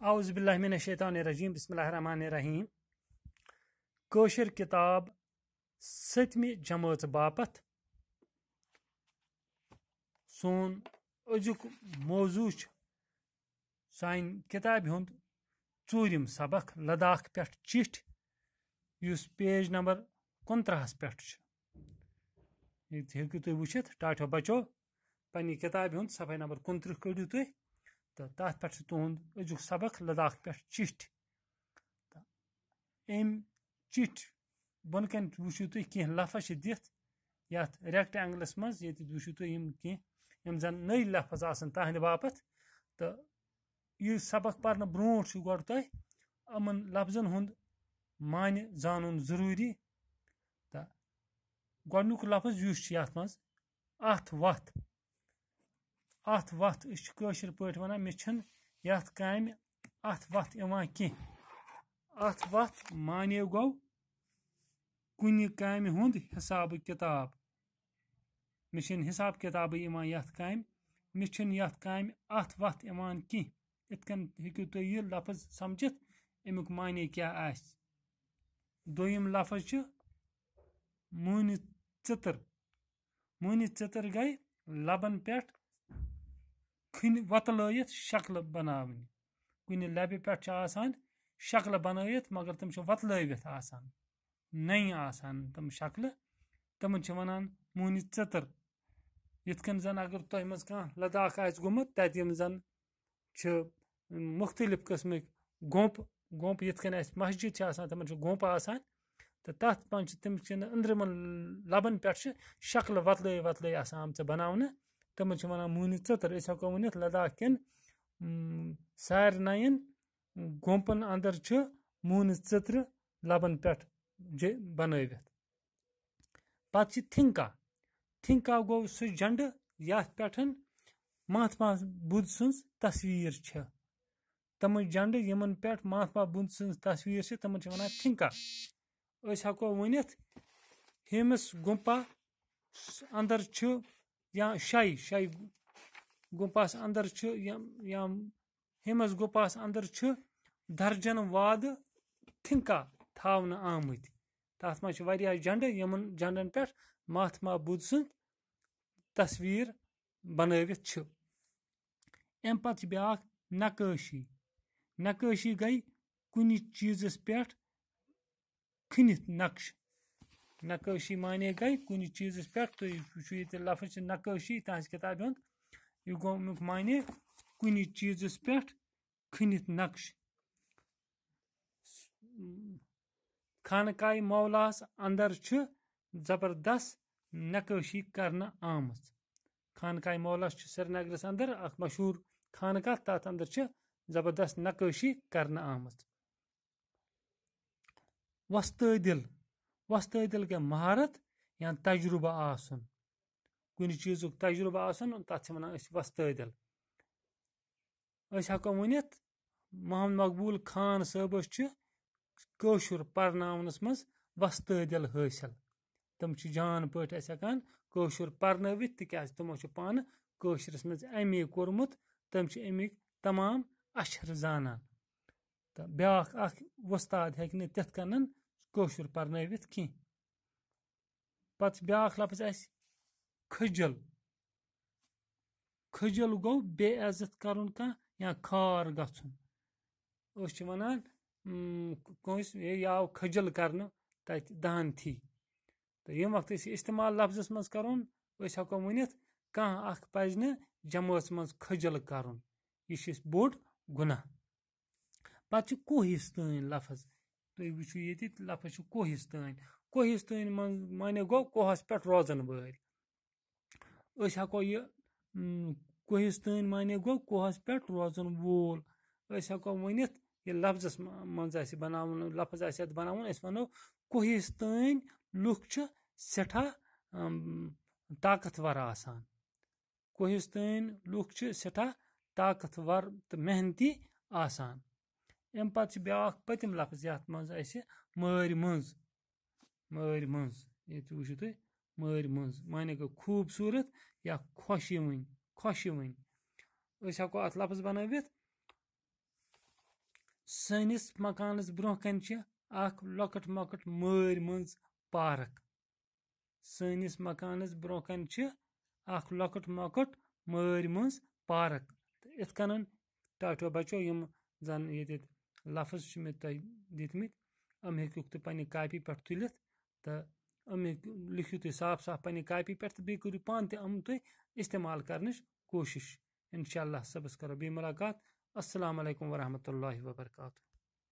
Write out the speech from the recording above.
औज़ु बिल्लाहि मिनश शैतानिर रजीम बिस्मिल्लाहिर रहमानिर रहीम कौशर किताब 7वीं जमात बापत सोन अजुक मौजू सान किताब हुंद 4 सबक लद्दाख पे चिठ युस पेज नंबर 29 पे हेकु तुम वुचित टाटो बचो पन्नी किताब हुंद सफाई नंबर 29 कड़ियो तुम तो तथ पे तुंद अजुक सबक लद्दाख पे चिठ अम चिठ बन कन वुचु तुम कह लफज दिथ ये रेक्टेंगलस मज ये वुचु तुम कह यम जन नई लफज तहद बापत तो यह सबक पर्न ब्रोट गो तुम अमन लफ्जन हुंद माने जानन जरूरी तो गोनुक लफज युस यथ मज अथ वथ कशर पट वन मे यथ काम अथ वथ इवान कह अथ वथ माने गो कुन काम हुंद हिसाब किताब मे हिसाब किताब इवान यथ काम मे यथ काम अथ वथ इवान कह इत कन हेकु तुम यह लफज समझित अमुक माने क्या आस दोयम लफज मुनि चितर गई लबन पे खन वतलयित शक्ल बनावनी कुन लबि पे शक्ल बनयित मगर तम वतलवित आसान नई आसान तम शक्ल तम वनान मुनि चितर यन जन अगर तुम मज कह लद्दाख आस गुमुत तत यम जन मुख्तलिफ किस्मिक गोंप यन मस्जिद तम गोंप आसान तो तथ मन तम अंदरम लबन पे शक्ल वतल आम बनावन तम वन मुनि चितर हेको वन लद्दाख कन सारनयन गोंपन अंदर मुनि चित्र लबन पे बनवित पत थिंका गो सह झंड यथ पे महात्मा बुद्ध सज तस्वीर तम झंड यमन पे महात्मा बुद्ध सज तस्वीर तम वन थिंका हेको वन हेमस गुंपा अंदर या शाई गुंपास अंदर या हेमस गुंपास अंदर दर्जन वाद थिंका थावन आमत तथ मज झंड यमन झंडन पे महात्मा बुद्ध सज तस्वीर बनवित अम पत ब्या नक्काशी गई कुन चीजस पे खनित नक्काशी माने गई कुन चीजस पे तुम लफज नक्काशी तहज किताब हुंद यह गोमुक माने कुन चीजस पे खनित नक्श खानकाय मौलास अंदर जबरदस्त नक्काशी करना आमज खानकाय मौलास श्रीनगरस अंदर मशहूर खानका तथ अंदर जबरदस्त नक्काशी करना आमज वस्तदिल के महारत या तजुर्बा आसन कुन चीजुक तजुर्बा आसन तथ वन वस्तदिल हेको वन मोहम्मद मकबूल खान सबस कौशर पर्नवनस मज वस्तदिल हासिल तम जान पे हेकान कौशर पर्नवित तिकाज तमो पान कौशरस मज MA कोर्मुत तम अमिक तमाम अशर जानान तो ब्या वस्ताद हेक तिथ कन कौशर पर्नवित कह पत ब्या लफ्ज खजल गो बेइज्जत करन कह या खार गछुन वनान कंस ये आव खजल करन तत दान थी तो यम वक्त इस्तेमाल लफ्जस मज करोन हेको वन कह पज जमात मज खजल करन यह बोड़ गुनाह पत कोहिस्तान लफ्ज तुम वुचु ये लफ्ज कोहिस्तान माने गो कोहस पे रोजन वाल हेको यह कोहिस्तान माने गो कोहस पे रोजन वोल हेको वन ये लफ्जस मज बनावन लफ्ज बनावन वनो कोहिस्तान लुक सठा ताकतवर आसान कोहिस्तान लुक सठा ताकतवर तो मेहनती आसान अम पत ब्या पतिम लफ्ज यथ मज मार मंज ये वुचु तुम मार मंज माने गो खूबसूरत या खुश यवन हेको अत लफ्ज बनवित سٲنِس مکانس برونٛہہ کنہِ چھِ اکھ لۄکٕٹ مۄکٕٹ مٲرۍ منٛز پارک. سٲنِس مکانس برونٛہہ کنہِ چھِ اکھ لۄکٕٹ مۄکٕٹ مٲرۍ منٛز پارک. تہٕ یِتھ کٔنن ٹاٹو بچو یِم زن ییٚتہِ لفظ چھِ مےٚ تۄہہِ دِتمٕتۍ یِم ہیٚکِوُکھ تُہۍ پننہِ کاپی پٮ۪ٹھ تُلِتھ تہٕ یِم لیکھِو تُہۍ صاف صاف پننہِ کاپی پٮ۪ٹھ تہٕ بیٚیہِ کٔرِو پانہٕ تہِ یِم تُہۍ استعمال کرنٕچ کوٗشش. انشاء اللہ صبحس کرو بیٚیہِ ملاقات. السلام علیکم ورحمۃ اللہ وبرکاتہ.